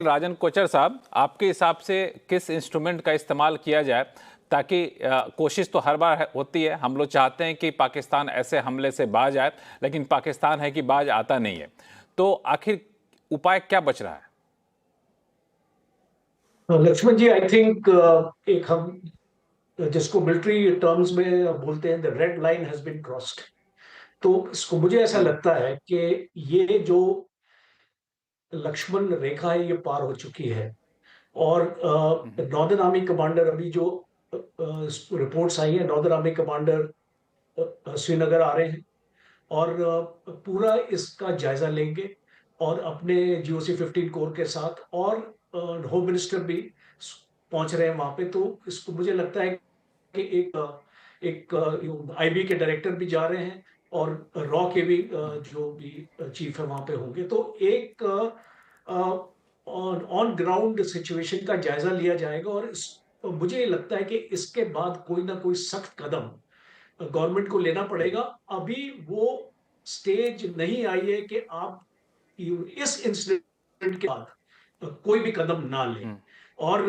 राजन कोचर साहब, आपके हिसाब से किस इंस्ट्रूमेंट का इस्तेमाल किया जाए ताकि कोशिश तो हर बार होती है, हम लोग चाहते हैं कि पाकिस्तान ऐसे हमले से बाज आए, लेकिन पाकिस्तान है कि बाज आता नहीं है। तो आखिर उपाय क्या बच रहा है? लक्ष्मण जी, आई थिंक एक हम जिसको मिलिट्री टर्म्स में बोलते हैं, the red line has been crossed. तो इसको मुझे ऐसा हम्म। लगता है कि ये जो लक्ष्मण रेखा है ये पार हो चुकी है। और हम्म। नॉर्दर्न आर्मी कमांडर, अभी जो रिपोर्ट्स आई है, नॉर्दर्न आर्मी कमांडर श्रीनगर आ रहे हैं और पूरा इसका जायजा लेंगे और अपने GOC-15 कोर के साथ, और होम मिनिस्टर भी पहुंच रहे हैं वहां पे। तो इसको मुझे लगता है कि एक IB के डायरेक्टर भी जा रहे हैं और रॉ के भी जो भी चीफ है वहां पे होंगे। तो एक ऑन ग्राउंड सिचुएशन का जायजा लिया जाएगा और मुझे लगता है कि इसके बाद कोई ना कोई सख्त कदम गवर्नमेंट को लेना पड़ेगा। अभी वो स्टेज नहीं आई है कि आप इस इंसिडेंट के बाद कोई भी कदम ना लें। हम्म। और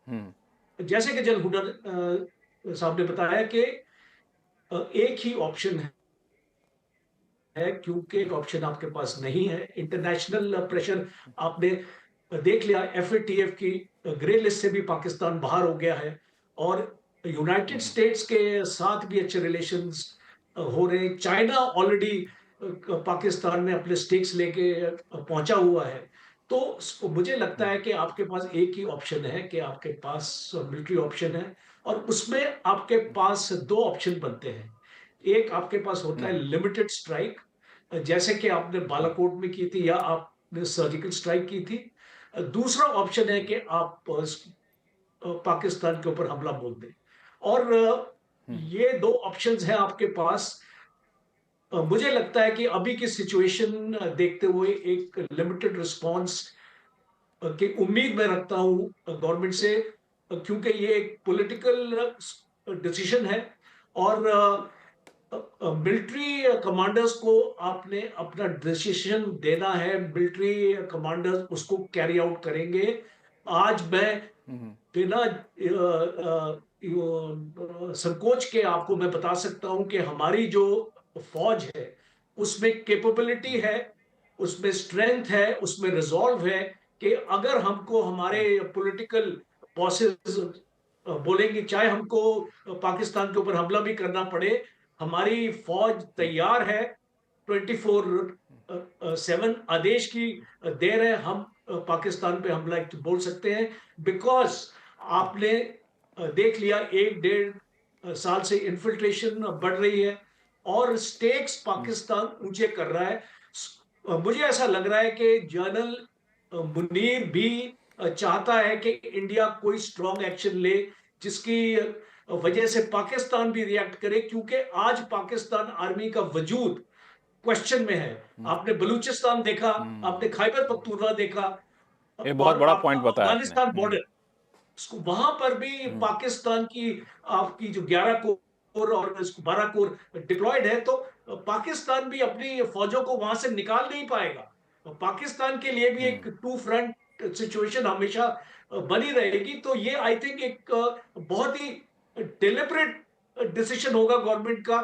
हम्म। जैसे कि जल हुनर साहब ने बताया कि एक ही ऑप्शन है, क्योंकि एक ऑप्शन आपके पास नहीं है। इंटरनेशनल प्रेशर आपने देख लिया, FATF की ग्रे लिस्ट से भी पाकिस्तान बाहर हो गया है और यूनाइटेड हम्म। स्टेट्स के साथ भी अच्छे रिलेशंस हो रहे हैं। चाइना ऑलरेडी पाकिस्तान में अपने स्टेक्स लेके पहुंचा हुआ है। तो मुझे लगता है कि आपके पास एक ही ऑप्शन है, कि आपके पास मिलिट्री ऑप्शन है और उसमें आपके पास दो ऑप्शन बनते हैं। एक आपके पास होता है हम्म। लिमिटेड स्ट्राइक, जैसे कि आपने हम्म। बालाकोट में की थी या आपने सर्जिकल स्ट्राइक की थी। दूसरा ऑप्शन है कि आप पाकिस्तान के ऊपर हमला बोल दें। और हम्म। ये दो ऑप्शंस हैं आपके पास। मुझे लगता है कि अभी की सिचुएशन देखते हुए एक लिमिटेड रिस्पांस की उम्मीद मैं रखता हूं गवर्नमेंट से, क्योंकि ये एक पॉलिटिकल डिसीजन है और मिलिट्री कमांडर्स को आपने अपना डिसीजन देना है। मिलिट्री कमांडर्स उसको कैरी आउट करेंगे। आज मैं हम्म। बिना संकोच के आपको मैं बता सकता हूं कि हमारी जो फौज है उसमें कैपेबिलिटी हम्म। है, उसमें स्ट्रेंथ है, उसमें रिजॉल्व है कि अगर हमको हमारे पॉलिटिकल बॉसेस बोलेंगे, चाहे हमको पाकिस्तान के ऊपर हमला भी करना पड़े, हमारी फौज तैयार है। 24/7 आदेश की देर है। हम पाकिस्तान पे हमला बोल सकते हैं, बिकॉज आपने देख लिया 1-1.5 साल से इन्फिल्ट्रेशन बढ़ रही है और स्टेक्स हम्म। पाकिस्तान ऊंचे कर रहा है। मुझे ऐसा लग रहा है कि जनरल मुनीर भी चाहता है कि इंडिया कोई स्ट्रॉन्ग एक्शन ले, जिसकी वजह से पाकिस्तान भी रिएक्ट करे, क्योंकि आज पाकिस्तान आर्मी का वजूद क्वेश्चन में है। हम्म। आपने बलूचिस्तान देखा, आपने हम्म। खैबर पख्तूनख्वा देखा ये बहुत और बड़ा आपका पॉइंट बताया आपने। अफगानिस्तान हम्म। बॉर्डर, वहां पर भी हम्म। पाकिस्तान की आपकी जो 11 कोर और 12 कोर डिप्लॉयड है। तो पाकिस्तान भी अपनी फौजों को वहां से निकाल नहीं पाएगा। पाकिस्तान के लिए भी एक हम्म। टू फ्रंट सिचुएशन हमेशा बनी रहेगी। तो ये आई थिंक एक बहुत ही डिलिबरेट डिसीजन होगा गवर्नमेंट का,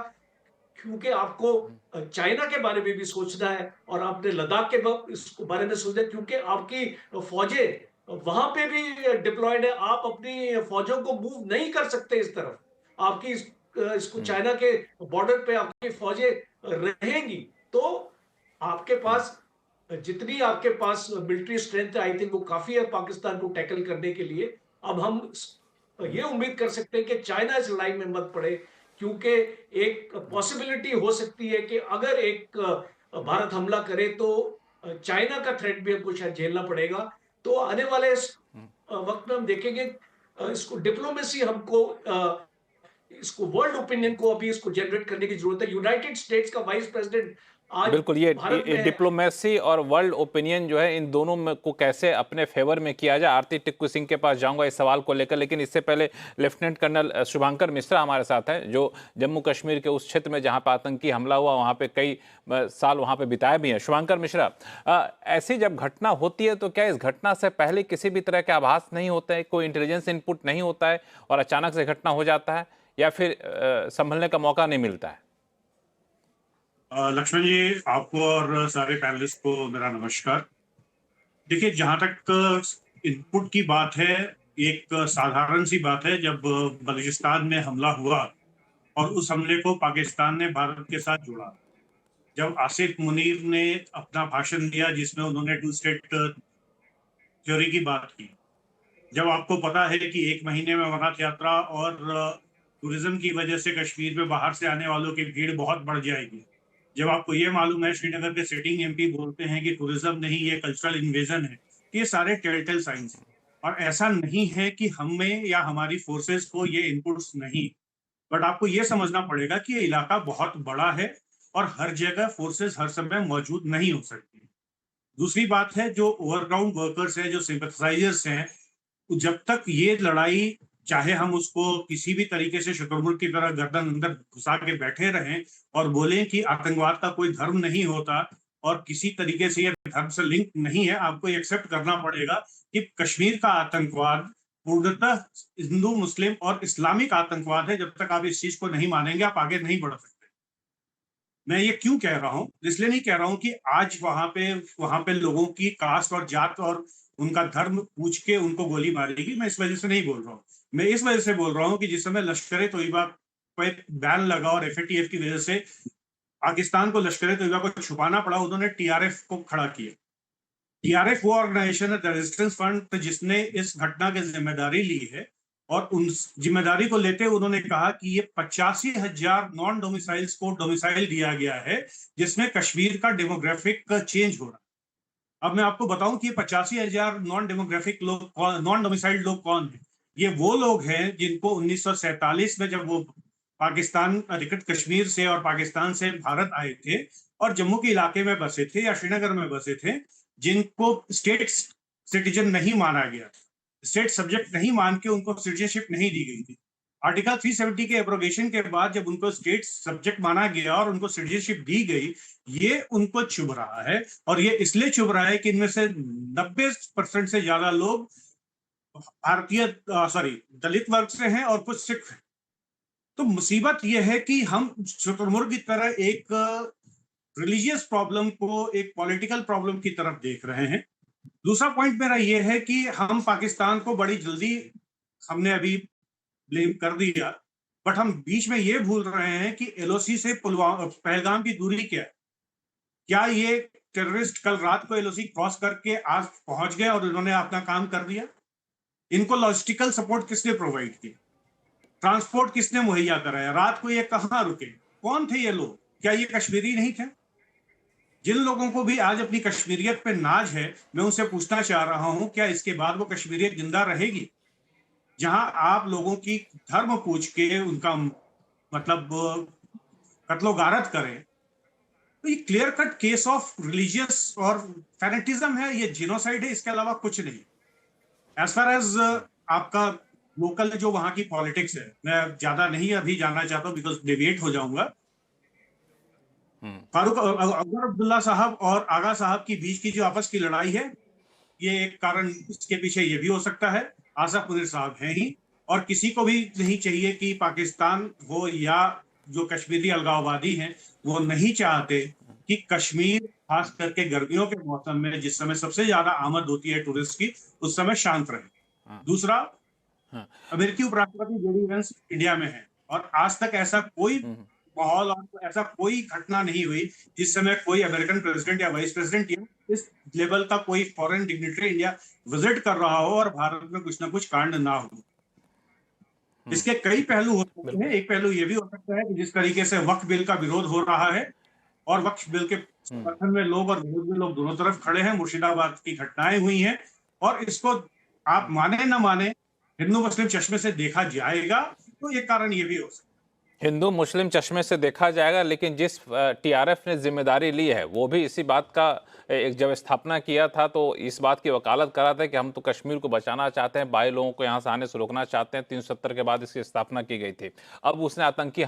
क्योंकि आपको चाइना के बारे में भी सोचना है और आपने लद्दाख के इसको बारे में सोचना है, क्योंकि आपकी फौजें वहां पे भी डिप्लॉयड है। आप अपनी फौजों को मूव नहीं कर सकते इस तरफ। आपकी इसको हम्म। चाइना के बॉर्डर पे आपकी फौजें रहेंगी। तो आपके हम्म। पास जितनी आपके पास मिलिट्री स्ट्रेंथ है, आई थिंक वो काफी है पाकिस्तान को टैकल करने के लिए। अब हम ये उम्मीद कर सकते हैं कि चाइना इस लाइन में मत पड़े, क्योंकि एक पॉसिबिलिटी हो सकती है कि अगर एक भारत हमला करे तो चाइना का थ्रेट भी हमको शायद झेलना पड़ेगा। तो आने वाले वक्त में हम देखेंगे इसको डिप्लोमेसी हमको इसको वर्ल्ड ओपिनियन को अभी इसको जनरेट करने की जरूरत है। यूनाइटेड स्टेट्स का वाइस प्रेसिडेंट आज बिल्कुल, भारत ये में है। डिप्लोमेसी और वर्ल्ड ओपिनियन जो है, इन दोनों में को कैसे अपने फेवर में किया जाए। आरती टिक्कू सिंह के पास जाऊंगा इस सवाल को लेकर, लेकिन इससे पहले लेफ्टिनेंट कर्नल शुभांकर मिश्रा हमारे साथ हैं, जो जम्मू कश्मीर के उस क्षेत्र में जहां पर आतंकी हमला हुआ, वहां पे कई साल वहां पे बिताए भी हैं। शुभांकर मिश्रा, ऐसी जब घटना होती है तो क्या इस घटना से पहले किसी भी तरह के आभास नहीं होते हैं, कोई इंटेलिजेंस इनपुट नहीं होता है और अचानक से घटना हो जाता है, या फिर संभलने का मौका नहीं मिलता है? लक्ष्मण जी, आपको और सारे पैनलिस्ट को मेरा नमस्कार। देखिए, जहां तक इनपुट की बात है, एक साधारण सी बात है। जब बलूचिस्तान में हमला हुआ और उस हमले को पाकिस्तान ने भारत के साथ जोड़ा, जब आसिफ मुनीर ने अपना भाषण दिया जिसमें उन्होंने टू स्टेट थ्योरी की बात की, जब आपको पता है कि 1 महीने में अमरनाथ यात्रा और टूरिज्म की वजह से कश्मीर में बाहर से आने वालों की भीड़ बहुत बढ़ जाएगी, जब आपको ये मालूम है श्रीनगर के सिटिंग एमपी बोलते हैं कि टूरिज्म नहीं, ये कल्चरल इन्वेजन है, ये सारे टेलटेल साइंस हैं। और ऐसा नहीं है कि हमें या हमारी फोर्सेस को ये इनपुट्स नहीं, बट आपको ये समझना पड़ेगा कि ये इलाका बहुत बड़ा है और हर जगह फोर्सेस हर समय मौजूद नहीं हो सकती। दूसरी बात है, जो ओवरग्राउंड वर्कर्स हैं, जो सिंपथसाइजर्स हैं, जब तक ये लड़ाई, चाहे हम उसको किसी भी तरीके से शुतुरमुर्ग की तरह गर्दन अंदर घुसा के बैठे रहें और बोलें कि आतंकवाद का कोई धर्म नहीं होता और किसी तरीके से ये धर्म से लिंक नहीं है, आपको एक्सेप्ट करना पड़ेगा कि कश्मीर का आतंकवाद पूर्णतः हिंदू, मुस्लिम और इस्लामिक आतंकवाद है। जब तक आप इस चीज को नहीं मानेंगे, आप आगे नहीं बढ़ सकते। मैं ये क्यों कह रहा हूं? इसलिए नहीं कह रहा हूं कि आज वहां पे लोगों की कास्ट और जात और उनका धर्म पूछ के उनको गोली मारेगी, मैं इस वजह से नहीं बोल रहा हूँ। मैं इस वजह से बोल रहा हूँ कि जिस समय लश्कर ए तोयबा पर बैन लगा और एफएटीएफ की वजह से पाकिस्तान को लश्कर ए तोयबा को छुपाना पड़ा, उन्होंने टीआरएफ को खड़ा किया। टीआरएफ वो ऑर्गेनाइजेशन है, द रेजिस्टेंस फ्रंट, जिसने इस घटना की जिम्मेदारी ली है। और उन जिम्मेदारी को लेते हुए उन्होंने कहा कि ये 85,000 नॉन डोमिसाइल्स को डोमिसाइल दिया गया है, जिसमें कश्मीर का डेमोग्राफिक चेंज हो रहा है। अब मैं आपको बताऊं कि 85,000 नॉन डोमिसाइल्ड लोग कौन है। ये वो लोग हैं जिनको 1947 में, जब वो पाकिस्तान अधिकृत कश्मीर से और पाकिस्तान से भारत आए थे और जम्मू के इलाके में बसे थे या श्रीनगर में बसे थे, जिनको स्टेट सिटीजन नहीं माना गया, स्टेट सब्जेक्ट नहीं मान के उनको सिटीजनशिप नहीं दी गई थी। आर्टिकल 370 के एब्रोगेशन के बाद जब उनको स्टेट सब्जेक्ट माना गया और उनको सिटीजनशिप दी गई, ये उनको चुभ रहा है। और ये इसलिए चुभ रहा है कि इनमें से 90% से ज्यादा लोग भारतीय दलित वर्ग से हैं और कुछ सिख हैं। तो मुसीबत यह है कि हम शुतुरमुर्ग की तरह एक रिलीजियस प्रॉब्लम को एक पॉलिटिकल प्रॉब्लम की तरफ देख रहे हैं। दूसरा पॉइंट मेरा यह है कि हम पाकिस्तान को बड़ी जल्दी हमने अभी ब्लेम कर दिया, बट हम बीच में ये भूल रहे हैं कि एलओसी से पहलगाम की दूरी क्या है। क्या ये टेररिस्ट कल रात को एलओसी क्रॉस करके आज पहुंच गए और इन्होंने अपना काम कर दिया? इनको लॉजिस्टिकल सपोर्ट किसने प्रोवाइड किया? ट्रांसपोर्ट किसने मुहैया कराया? रात को ये कहां रुके? कौन थे ये लोग? क्या ये कश्मीरी नहीं थे? जिन लोगों को भी आज अपनी कश्मीरियत पे नाज है, मैं उनसे पूछना चाह रहा हूं, क्या इसके बाद वो कश्मीरियत जिंदा रहेगी? जहां आप लोगों की धर्म पूछ के उनका मतलब कत्लो गारत करें, तो ये clear cut case of religious और फैनेटिज्म है, ये जिनोसाइड है, इसके अलावा कुछ नहीं। एज फार एज आपका लोकल जो वहां की पॉलिटिक्स है, मैं ज्यादा नहीं अभी जानना चाहता हूं बिकॉज डेविएट हो जाऊंगा। फारूक अकबर अब्दुल्ला साहब और आगा साहब की बीच की जो आपस की लड़ाई है, ये एक कारण इसके पीछे ये भी हो सकता है। आसिफ मुनीर साहब हैं ही, और किसी को भी नहीं चाहिए कि पाकिस्तान हो या जो कश्मीरी अलगाववादी हैं, वो नहीं चाहते कि कश्मीर खास करके गर्मियों के मौसम में, जिस समय सबसे ज्यादा आमद होती है टूरिस्ट की, उस समय शांत रहे। दूसरा, अमेरिकी उपराष्ट्रपति जेडी वेंस इंडिया में है और आज तक ऐसा कोई माहौल और ऐसा कोई घटना नहीं हुई जिस समय कोई अमेरिकन प्रेसिडेंट या वाइस प्रेसिडेंट या इस लेवल का कोई फॉरेन डिग्निटरी इंडिया विजिट कर रहा हो और भारत में कुछ ना कुछ कांड ना हो। इसके कई पहलू हो सकते हैं। एक पहलू ये भी हो सकता है कि जिस तरीके से वक्फ बिल का विरोध हो रहा है और वक्फ बिल के समर्थन में लोग और विरोध में लोग दोनों तरफ खड़े हैं, मुर्शिदाबाद की घटनाएं हुई हैं, और इसको आप माने ना माने हिंदू मुस्लिम चश्मे से देखा जाएगा, तो ये कारण ये भी हो सकता है। हिंदू मुस्लिम चश्मे से देखा जाएगा, लेकिन जिस टीआरएफ ने जिम्मेदारी ली है वो भी इसी बात का एक जब स्थापना किया था तो इस बात की वकालत करा था कि हम तो कश्मीर को बचाना चाहते हैं, बाहरी लोगों को यहाँ से आने से रोकना चाहते हैं। 370 के बाद इसकी स्थापना की गई थी। अब उसने आतंकी